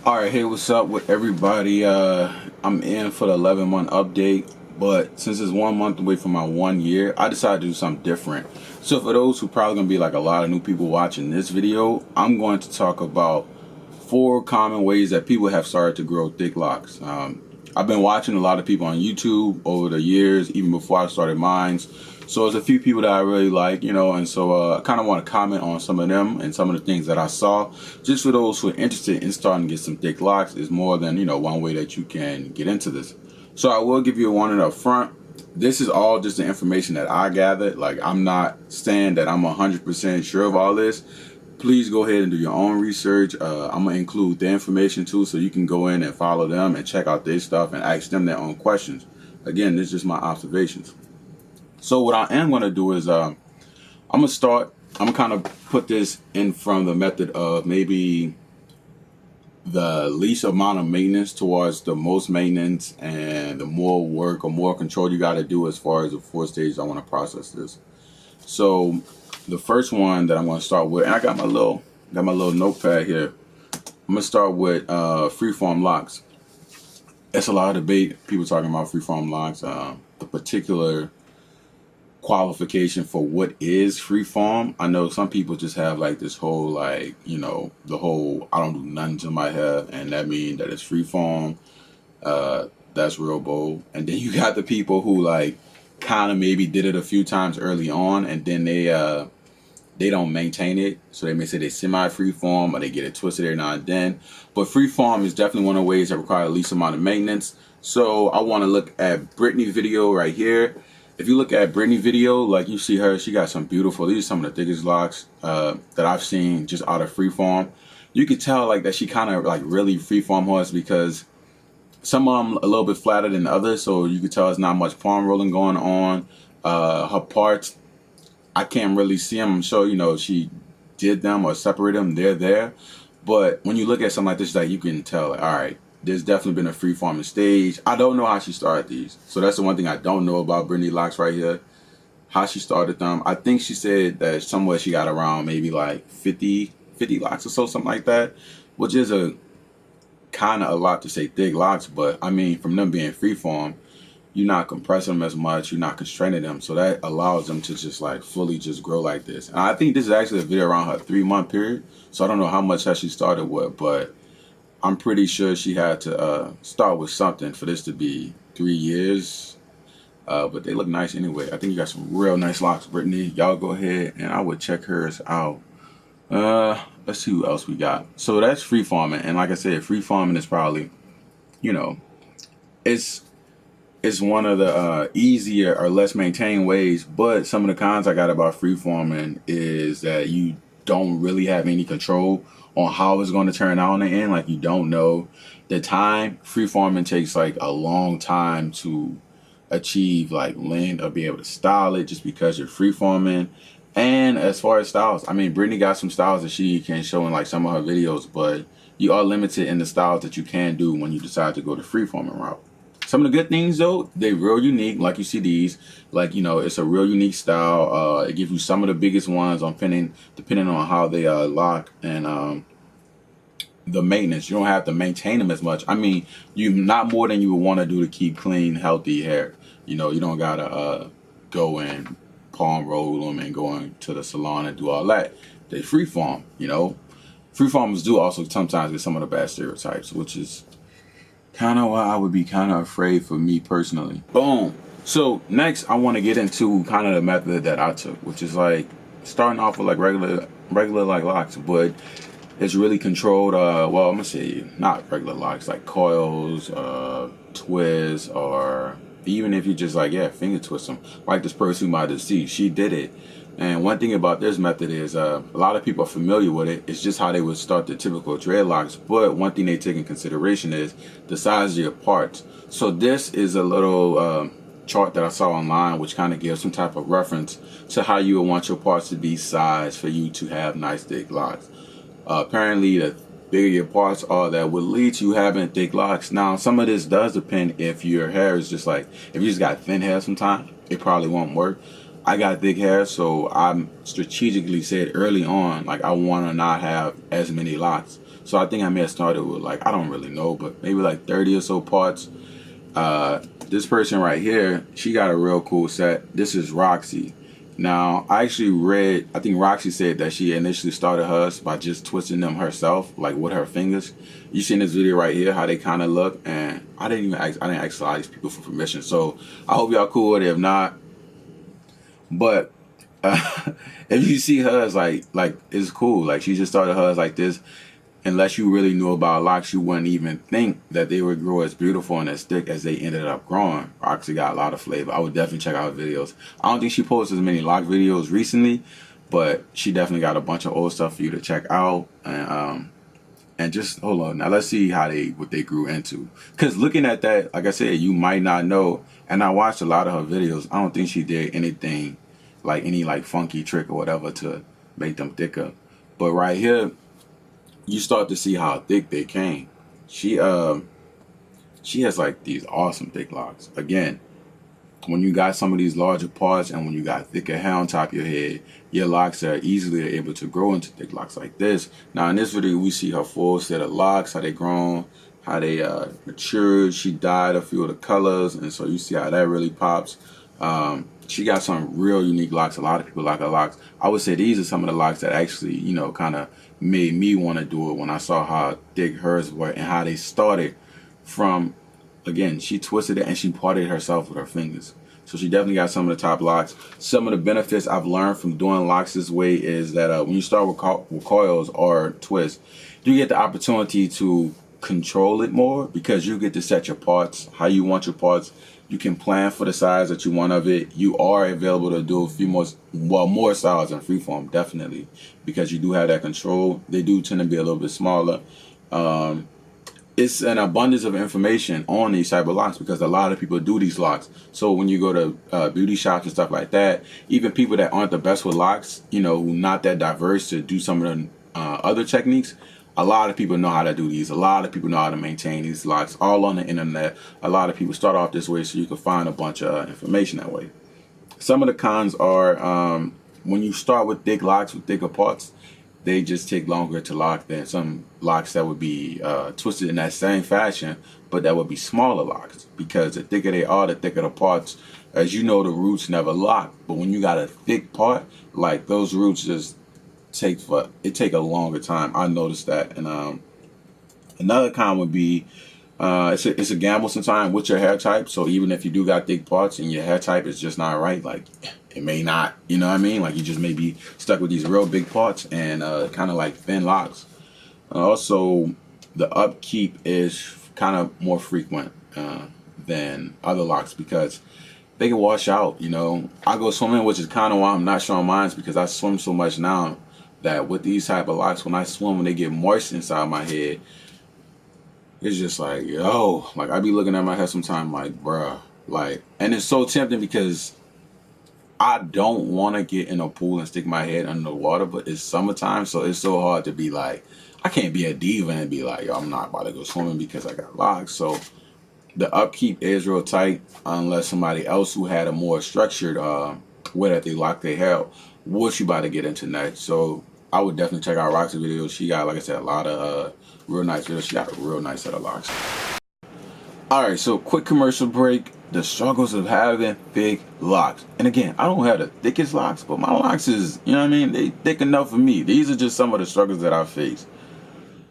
Alright, hey, what's up with everybody? I'm in for the 11-month update, but since it's 1 month away from my 1 year, I decided to do something different. So for those who probably gonna be like a lot of new people watching this video, I'm going to talk about 4 common ways that people have started to grow thick locks. I've been watching a lot of people on YouTube over the years, even before I started mine. So there's a few people that I really like, and so I kind of want to comment on some of them and some of the things that I saw. Just for those who are interested in starting to get some thick locks, is more than, one way that you can get into this. So I will give you a warning up front. This is all just the information that I gathered. Like, I'm not saying that I'm 100% sure of all this. Please go ahead and do your own research. I'm going to include their information too, so you can go in and follow them and check out their stuff and ask them their own questions. Again, this is just my observations. So what I am going to do is I'm going to kind of put this in from the method of maybe the least amount of maintenance towards the most maintenance, and the more work or more control you got to do as far as the 4 stages I want to process this. So the first one that I'm going to start with, and I got my little notepad here. I'm going to start with freeform locks. It's a lot of debate. People talking about freeform locks. The particular qualification for what is freeform. I know some people just have like this whole the whole I don't do nothing to my hair, and that means that it's freeform. That's real bold. And then you got the people who like kind of maybe did it a few times early on, and then they don't maintain it. So they may say they semi-freeform, or they get it twisted every now and then. But freeform is definitely one of the ways that require the least amount of maintenance. So I want to look at Brittany's video right here. If you look at Brittany's video, like you see her, she got some beautiful, these are some of the thickest locks that I've seen just out of freeform. You could tell like that she kind of like really freeform hers, because some of them a little bit flatter than others, so you could tell it's not much palm rolling going on. Her parts, I can't really see them. I'm sure, she did them or separated them, they're there. But when you look at something like this, like you can tell, like, all right, there's definitely been a freeforming stage. I don't know how she started these. So that's the one thing I don't know about Brittany locks right here. How she started them. I think she said that somewhere she got around maybe like 50 locks or so, something like that. Which is a kind of a lot to say thick locks. But I mean, from them being freeform, you're not compressing them as much. You're not constraining them. So that allows them to just like fully just grow like this. And I think this is actually a video around her 3-month period. So I don't know how much has she started with, but I'm pretty sure she had to start with something for this to be 3 years. But they look nice anyway. I think you got some real nice locks, Brittany. Y'all go ahead and I would check hers out. Let's see who else we got. So that's freeforming. And like I said, freeforming is probably, it's one of the easier or less maintained ways. But some of the cons I got about freeforming is that you don't really have any control on how it's going to turn out in the end. Like, you don't know the time. Freeforming takes like a long time to achieve like length or be able to style it, just because you're freeforming. And as far as styles, I mean, Brittany got some styles that she can show in like some of her videos, but you are limited in the styles that you can do when you decide to go the freeforming route. Some of the good things though, they're real unique. Like you see these, like, it's a real unique style. It gives you some of the biggest ones on depending on how they lock, and the maintenance. You don't have to maintain them as much. I mean, you not more than you would want to do to keep clean, healthy hair. You don't gotta go and palm roll them and go into the salon and do all that. They freeform. Freeformers do also sometimes get some of the bad stereotypes, which is kind of why I would be kind of afraid for me personally. Boom. So next, I want to get into kind of the method that I took, which is like starting off with like regular like locks, but it's really controlled. Well, I'm gonna say not regular locks, like coils, twists, or even if you just like finger twist them, like this person you might have seen. She did it. And one thing about this method is a lot of people are familiar with it. It's just how they would start the typical dreadlocks. But one thing they take in consideration is the size of your parts. So this is a little chart that I saw online, which kind of gives some type of reference to how you would want your parts to be sized for you to have nice thick locks. Apparently, the bigger your parts are, that would lead to having thick locks. Now, some of this does depend if your hair is just like, if you just got thin hair sometimes, it probably won't work. I got thick hair, so I'm strategically said early on, like, I want to not have as many locks. So I think I may have started with like, I don't really know, but maybe like 30 or so parts. This person right here, she got a real cool set. This is Roxy. Now, I actually read, I think Roxy said that she initially started hers by just twisting them herself, like with her fingers. You see in this video right here how they kind of look, and I didn't ask a lot of these people for permission. So I hope y'all cool with it. If not, but if you see hers, like it's cool. Like she just started hers like this. Unless you really knew about locks, you wouldn't even think that they would grow as beautiful and as thick as they ended up growing. Roxy got a lot of flavor. I would definitely check out her videos. I don't think she posts as many lock videos recently, but she definitely got a bunch of old stuff for you to check out. And just hold on. Now let's see what they grew into. Because looking at that, like I said, you might not know. And I watched a lot of her videos. I don't think she did anything like any like funky trick or whatever to make them thicker. But right here, you start to see how thick they came. She has like these awesome thick locks. Again, when you got some of these larger parts and when you got thicker hair on top of your head, your locks are easily able to grow into thick locks like this. Now in this video, we see her full set of locks, how they grown, how they matured. She dyed a few of the colors, and so you see how that really pops. She got some real unique locks. A lot of people like her locks. I would say these are some of the locks that actually, you know, kind of made me want to do it when I saw how thick hers were and how they started from, again, she twisted it and she parted herself with her fingers. So she definitely got some of the top locks. Some of the benefits I've learned from doing locks this way is that when you start with coils or twists, you get the opportunity to control it more because you get to set your parts, how you want your parts. You can plan for the size that you want of it. You are available to do a few more styles in freeform, definitely, because you do have that control. They do tend to be a little bit smaller. It's an abundance of information on these type of locks because a lot of people do these locks. So when you go to beauty shops and stuff like that, even people that aren't the best with locks, you know, not that diverse to do some of the other techniques, a lot of people know how to do these. A lot of people know how to maintain these locks all on the internet. A lot of people start off this way so you can find a bunch of information that way. Some of the cons are when you start with thick locks with thicker parts, they just take longer to lock than some locks that would be twisted in that same fashion, but that would be smaller locks because the thicker they are, the thicker the parts. As you know, the roots never lock, but when you got a thick part, like those roots just take a longer time. I noticed that. And another con would be it's a gamble sometimes with your hair type. So even if you do got thick parts and your hair type is just not right, like it may not, you know what I mean? Like you just may be stuck with these real big parts and kind of like thin locks. Also, the upkeep is kind of more frequent than other locks because they can wash out, you know. I go swimming, which is kind of why I'm not showing mine because I swim so much now that with these type of locks, when I swim, when they get moist inside my head, it's just like, yo, like I be looking at my head sometime like, bruh, like, and it's so tempting because I don't want to get in a pool and stick my head under the water, but it's summertime, so it's so hard to be like, I can't be a diva and be like, yo, I'm not about to go swimming because I got locks. So the upkeep is real tight unless somebody else who had a more structured way that they lock their hair, what you about to get into next. So I would definitely check out Roxy's videos. She got, like I said, a lot of real nice videos. She got a real nice set of locks. Alright, so quick commercial break. The struggles of having thick locks. And again, I don't have the thickest locks, but my locks is, you know what I mean? They thick enough for me. These are just some of the struggles that I face.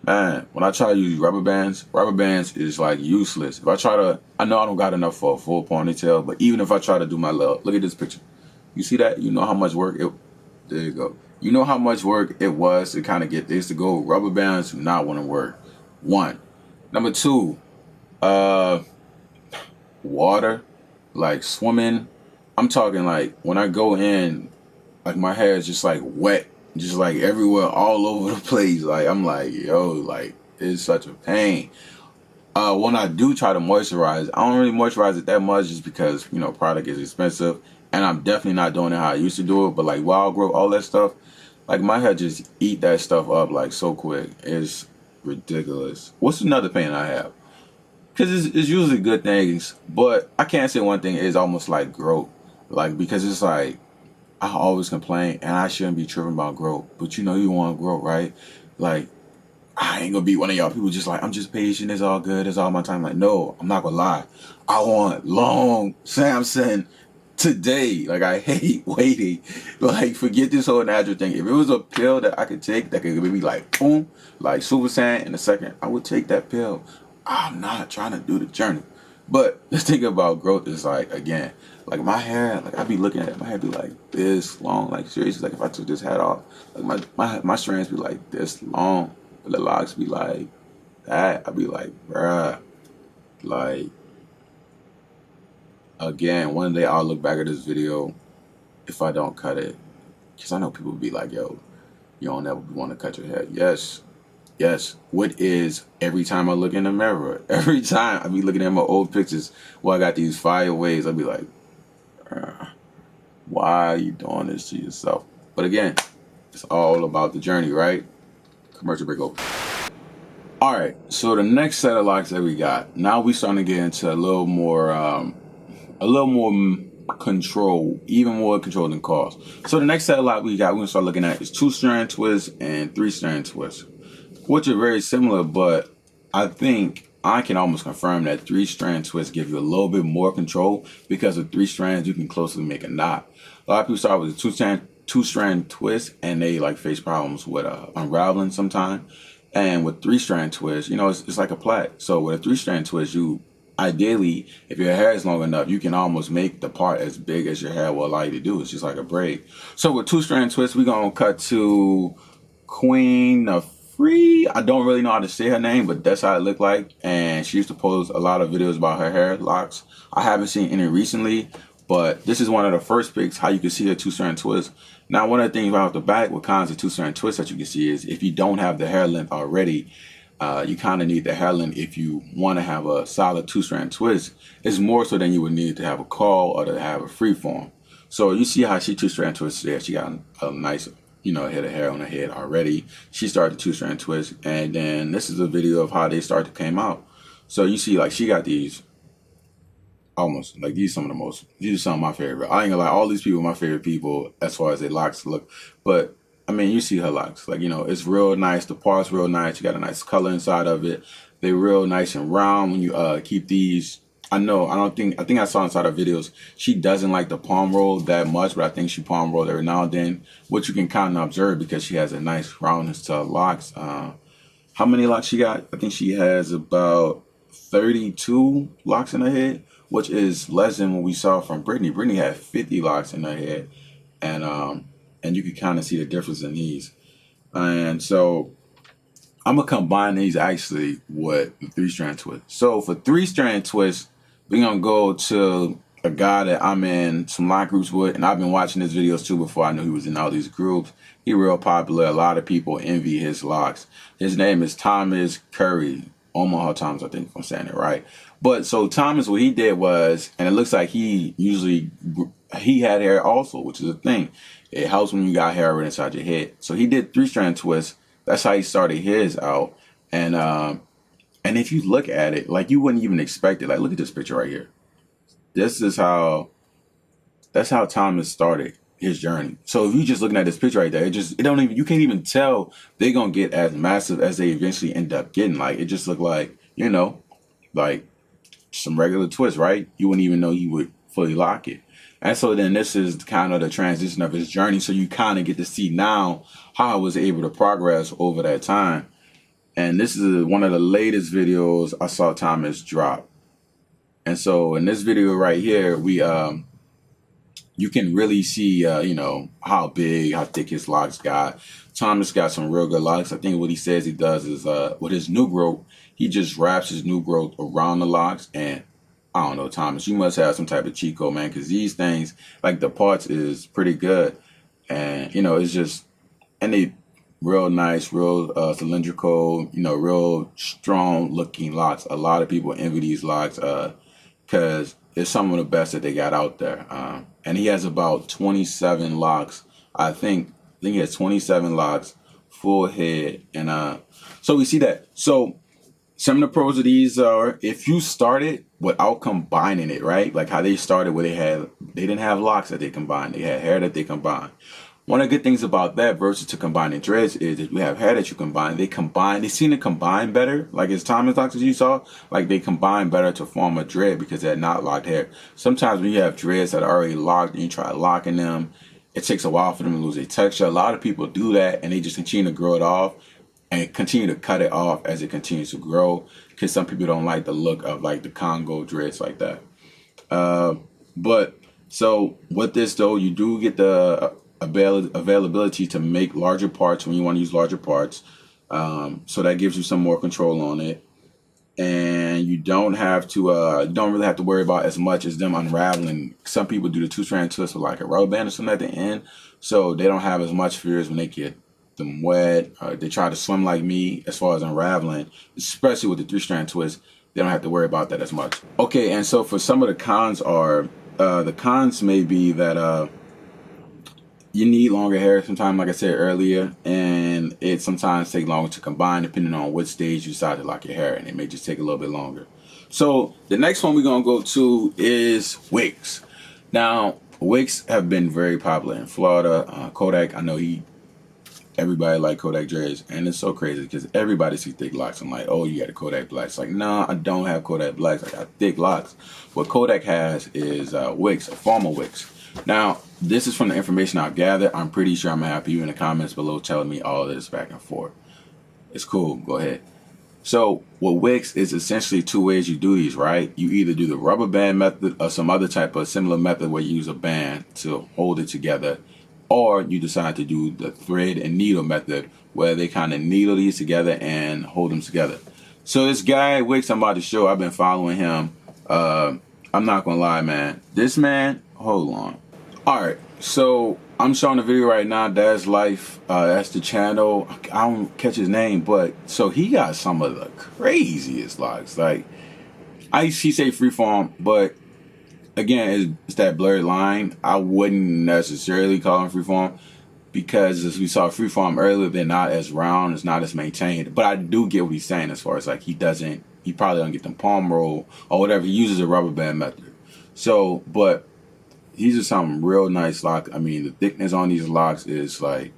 Man, when I try to use rubber bands is like useless. If I try to, I know I don't got enough for a full ponytail, but even if I try to do my look at this picture. You see that? You know how much work there you go. You know how much work it was to kind of get this to go. Rubber bands do not want to work. One. Number two, water, like swimming. I'm talking like when I go in, like my hair is just like wet, just like everywhere, all over the place. Like I'm like, yo, like it's such a pain. When I do try to moisturize, I don't really moisturize it that much just because, you know, product is expensive. And I'm definitely not doing it how I used to do it. But like wild growth, all that stuff, like my hair just eat that stuff up like so quick. It's ridiculous. What's another pain I have? Because it's usually good things. But I can't say one thing is almost like growth. Like because it's like I always complain and I shouldn't be tripping about growth. But you know you want to grow, right? Like I ain't gonna be one of y'all people just like, I'm just patient, it's all good, it's all my time. Like, no, I'm not gonna lie. I want long Samson today. Like, I hate waiting. Like, forget this whole natural thing. If it was a pill that I could take that could be like, boom, like Super Saiyan in a second, I would take that pill. I'm not trying to do the journey. But let's think about growth is like, again, like my hair, like I be looking at it, my hair be like this long, like seriously, like if I took this hat off, like my strands be like this long, but the locks be like that. I'd be like, bruh, like, again, one day I'll look back at this video if I don't cut it, because I know people be like, yo, you don't ever want to cut your hair. Yes. What is every time I look in the mirror? Every time I be looking at my old pictures where I got these fire waves, I'll be like, why are you doing this to yourself? But again, it's all about the journey, right? Commercial break over. All right, so the next set of locks that we got, now we starting to get into a little more control, even more control than cost. So the next set of locks we're gonna start looking at is 2-strand twists and 3-strand twists, which are very similar, but I think I can almost confirm that 3-strand twists give you a little bit more control, because with 3 strands you can closely make a knot. A lot of people start with a 2-strand twist and they like face problems with unraveling sometimes. And with 3-strand twist, you know, it's like a plait. So with a 3-strand twist, you ideally, if your hair is long enough, you can almost make the part as big as your hair will allow you to do. It's just like a braid. So with 2-strand twist, we're gonna cut to Queen of Free. I don't really know how to say her name, but that's how it looked like. And she used to post a lot of videos about her hair locks. I haven't seen any recently, but this is one of the first pics how you can see a 2-strand twist. Now, one of the things right off the back with kinds of 2-strand twists that you can see is if you don't have the hair length already, you kind of need the hair length if you want to have a solid 2-strand twist. It's more so than you would need to have a curl or to have a free form. So you see how she 2-strand twists there. She got a nice, head of hair on her head already. She started 2-strand twist, and then this is a video of how they started to came out. So you see, like, she got these almost like these are some of my favorite. I ain't gonna lie, all these people are my favorite people as far as their locks look. But I mean, you see her locks, like, it's real nice. The part's real nice. You got a nice color inside of it. They're real nice and round when you keep these. I think I saw inside her videos, she doesn't like the palm roll that much, but I think she palm rolled every now and then, which you can kind of observe because she has a nice roundness to her locks. How many locks she got? I think she has about 32 locks in her head, which is less than what we saw from Brittany. Brittany had 50 locks in her head, and you can kind of see the difference in these. And so I'm gonna combine these actually with the 3-strand twist. So for 3-strand twist, we're gonna go to a guy that I'm in some lock groups with, and I've been watching his videos too before I knew he was in all these groups. He real popular. A lot of people envy his locks. His name is Thomas Curry. Omaha Thomas, I think, if I'm saying it right. But so Thomas, what he did was, and it looks like he had hair also, which is a thing. It helps when you got hair right inside your head. So he did 3-strand twists. That's how he started his out. And if you look at it, like, you wouldn't even expect it. Like, look at this picture right here. That's how Thomas started his journey. So if you just looking at this picture right there, you can't even tell they're gonna get as massive as they eventually end up getting. Like, it just looked like, like some regular twist, right? You wouldn't even know he would fully lock it. And so then this is kind of the transition of his journey. So you kind of get to see now how I was able to progress over that time. And this is one of the latest videos I saw Thomas drop. And so in this video right here, you can really see, how big, how thick his locks got. Thomas got some real good locks. I think what he says he does is, with his new growth, he just wraps his new growth around the locks. And I don't know, Thomas, you must have some type of cheat code, man, because these things, like, the parts is pretty good. And, it's just, and they real nice, real cylindrical, real strong looking locks. A lot of people envy these locks because it's some of the best that they got out there. And he has about 27 locks. I think he has 27 locks, full head. And so we see that. So some of the pros of these are, if you started without combining it, right? Like how they started where they didn't have locks that they combined. They had hair that they combined. One of the good things about that versus to combining dreads is if you have hair that you combine, they seem to combine better. Like as Thomas Locks as you saw, like they combine better to form a dread because they're not locked hair. Sometimes when you have dreads that are already locked and you try locking them, it takes a while for them to lose their texture. A lot of people do that and they just continue to grow it off and continue to cut it off as it continues to grow because some people don't like the look of like the Congo dreads like that. But so with this though, you do get the availability to make larger parts when you want to use larger parts. So that gives you some more control on it. And you don't have to, you don't really have to worry about as much as them unraveling. Some people do the 2-strand twist with like a rubber band or something at the end. So they don't have as much fears when they get them wet. They try to swim like me as far as unraveling, especially with the 3-strand twist. They don't have to worry about that as much. Okay, and so for some of the cons are, the cons may be that you need longer hair sometimes, like I said earlier, and it sometimes takes longer to combine depending on what stage you decide to lock your hair, and it may just take a little bit longer. So the next one we're gonna go to is wigs. Now, wigs have been very popular in Florida. Kodak, I know everybody like Kodak dreads, and it's so crazy because everybody sees thick locks. I'm like, oh, you got a Kodak Black. It's like, no, I don't have Kodak Blacks. I got thick locks. What Kodak has is wigs, formal wigs. Now, this is from the information I've gathered. I'm pretty sure I'm gonna have you in the comments below telling me all of this back and forth. It's cool. Go ahead. So, with wigs is essentially 2 ways you do these, right? You either do the rubber band method or some other type of similar method where you use a band to hold it together, or you decide to do the thread and needle method where they kind of needle these together and hold them together. So this guy, Wicks, I'm about to show, I've been following him. I'm not gonna lie, man. This man, hold on. Alright, so I'm showing the video right now. That's Life. That's the channel. I don't catch his name, but so he got some of the craziest locks. Like, he say freeform, but again, it's that blurred line. I wouldn't necessarily call him freeform because as we saw freeform earlier, they're not as round, it's not as maintained. But I do get what he's saying as far as like he probably don't get them palm roll or whatever. He uses a rubber band method. So, but these are some real nice locks. I mean, the thickness on these locks is like,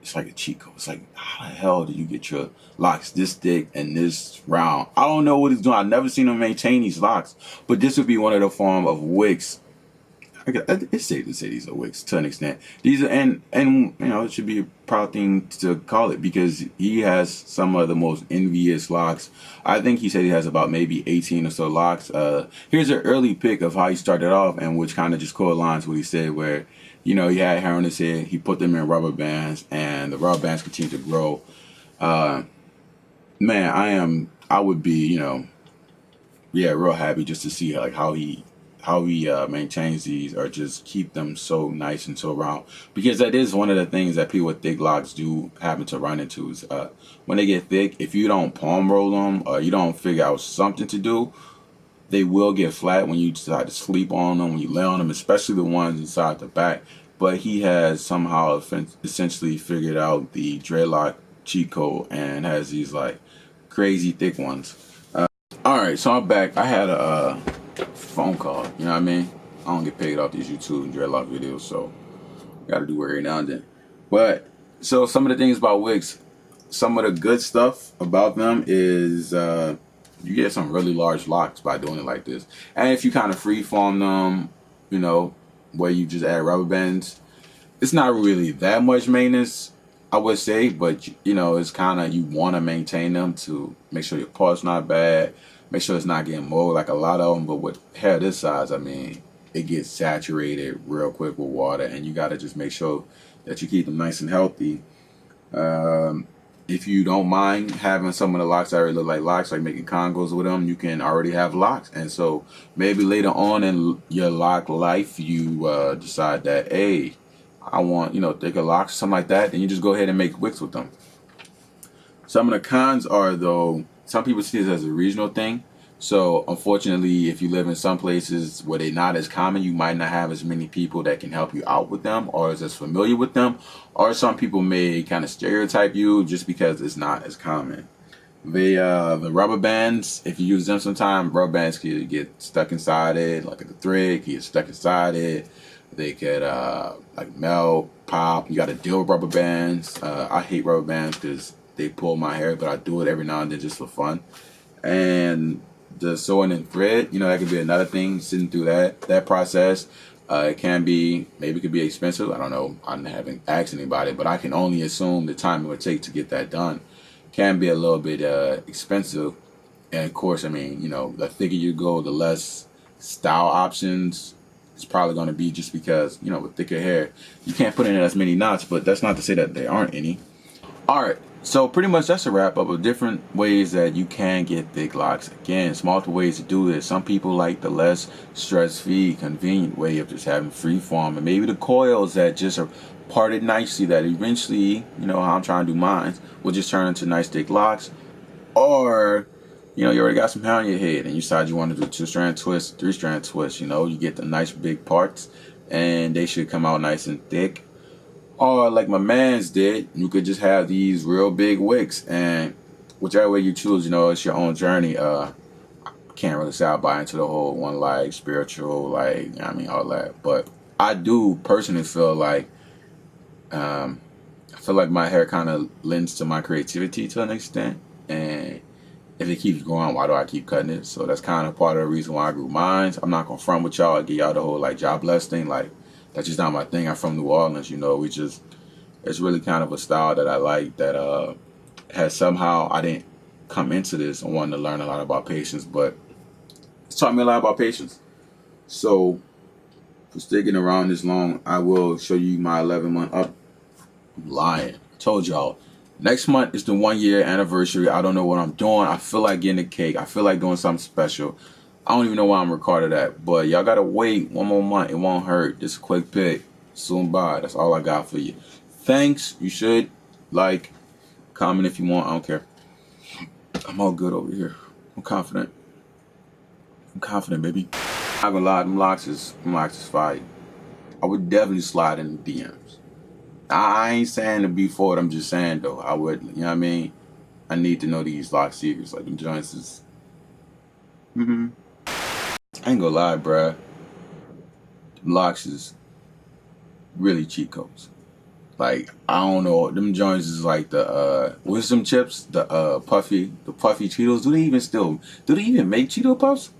it's like a cheat code. It's like, how the hell do you get your locks this thick and this round? I don't know what he's doing. I've never seen him maintain these locks, but this would be one of the form of wigs. It's safe to say these are wigs to an extent. These are, and you know, it should be a proud thing to call it because he has some of the most envious locks. I think he said he has about maybe 18 or so locks. Here's an early pic of how he started off, and which kind of just co-aligns what he said, where, you know, he had hair on his head, he put them in rubber bands, and the rubber bands continue to grow. Man, I would be, you know, yeah, real happy just to see like how he maintains these or just keep them so nice and so round, because that is one of the things that people with thick locks do happen to run into is when they get thick, if you don't palm roll them or you don't figure out something to do, they will get flat when you decide to sleep on them, when you lay on them, especially the ones inside the back. But he has somehow essentially figured out the dreadlock cheat code and has these like crazy thick ones. Alright, so I'm back. I had a phone call, you know what I mean? I don't get paid off these YouTube and dreadlock videos, so gotta do it every now and then. But so some of the things about wigs, some of the good stuff about them is you get some really large locks by doing it like this. And if you kind of freeform them, you know, where you just add rubber bands, it's not really that much maintenance, I would say, but you know, it's kind of, you want to maintain them to make sure your part's not bad, make sure it's not getting mold like a lot of them. But with hair this size, I mean, it gets saturated real quick with water, and you got to just make sure that you keep them nice and healthy. If you don't mind having some of the locks that already look like locks, like making Congos with them, you can already have locks. And so maybe later on in your lock life, you decide that, hey, I want, you know, thicker locks, something like that, then you just go ahead and make wigs with them. Some of the cons are, though, some people see this as a regional thing. So unfortunately, if you live in some places where they're not as common, you might not have as many people that can help you out with them or is as familiar with them. Or some people may kind of stereotype you just because it's not as common. The rubber bands, if you use them sometime, rubber bands can get stuck inside it, like the thread can get stuck inside it. They could like melt, pop. You got to deal with rubber bands. I hate rubber bands because they pull my hair, but I do it every now and then just for fun. And the sewing and thread, you know, that could be another thing. Sitting through that process, it can be, maybe it could be expensive. I don't know. I haven't asked anybody, but I can only assume the time it would take to get that done can be a little bit expensive. And of course, I mean, you know, the thicker you go, the less style options it's probably going to be, just because, you know, with thicker hair, you can't put in as many knots, but that's not to say that there aren't any. All right, so pretty much that's a wrap up of different ways that you can get thick locks. Again, there's multiple ways to do this. Some people like the less stress-free, convenient way of just having free form, and maybe the coils that just are parted nicely, that eventually, you know, how I'm trying to do mine, will just turn into nice thick locks. Or, you know, you already got some hair on your head and you decide you want to do 2-strand twists, 3-strand twists. You know, you get the nice big parts and they should come out nice and thick. Or like my man's did, you could just have these real big wicks, and whichever way you choose, you know, it's your own journey. I can't really say I buy into the whole one like spiritual, like, you know what I mean, all that. But I do personally feel like my hair kind of lends to my creativity to an extent, and if it keeps growing, why do I keep cutting it? So that's kind of part of the reason why I grew mine. I'm not gonna front with y'all, get y'all the whole like jobless thing. Like, that's just not my thing. I'm from New Orleans, you know. It's really kind of a style that I like, that has somehow, I didn't come into this and wanting to learn a lot about patience, but it's taught me a lot about patience. So for sticking around this long, I will show you my 11-month up. I'm lying. I told y'all. Next month is the 1-year anniversary. I don't know what I'm doing. I feel like getting a cake. I feel like doing something special. I don't even know why I'm recording that. But y'all gotta wait one more month. It won't hurt. Just a quick pick. Soon by. That's all I got for you. Thanks. You should like, comment if you want. I don't care. I'm all good over here. I'm confident. I'm confident, baby. I'm not gonna lie. Them locks is fire. I would definitely slide in the DMs. I ain't saying to be for it, I'm just saying though, I would, you know what I mean? I need to know these lock secrets, like them joints is, I ain't gonna lie, bruh. Them locks is really cheat codes. Like, I don't know, them joints is like the, wisdom chips, the puffy Cheetos. Do they even make Cheeto Puffs?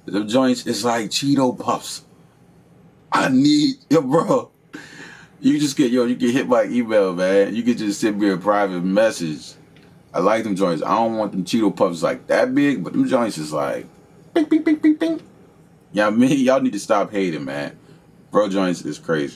Them joints is like Cheeto Puffs. Bro. You can hit my email, man. You can just send me a private message. I like them joints. I don't want them Cheeto Puffs like that big, but them joints is like, bing, bing, bing, bing, bing. Yeah, you know what I mean? Y'all need to stop hating, man. Bro joints is crazy.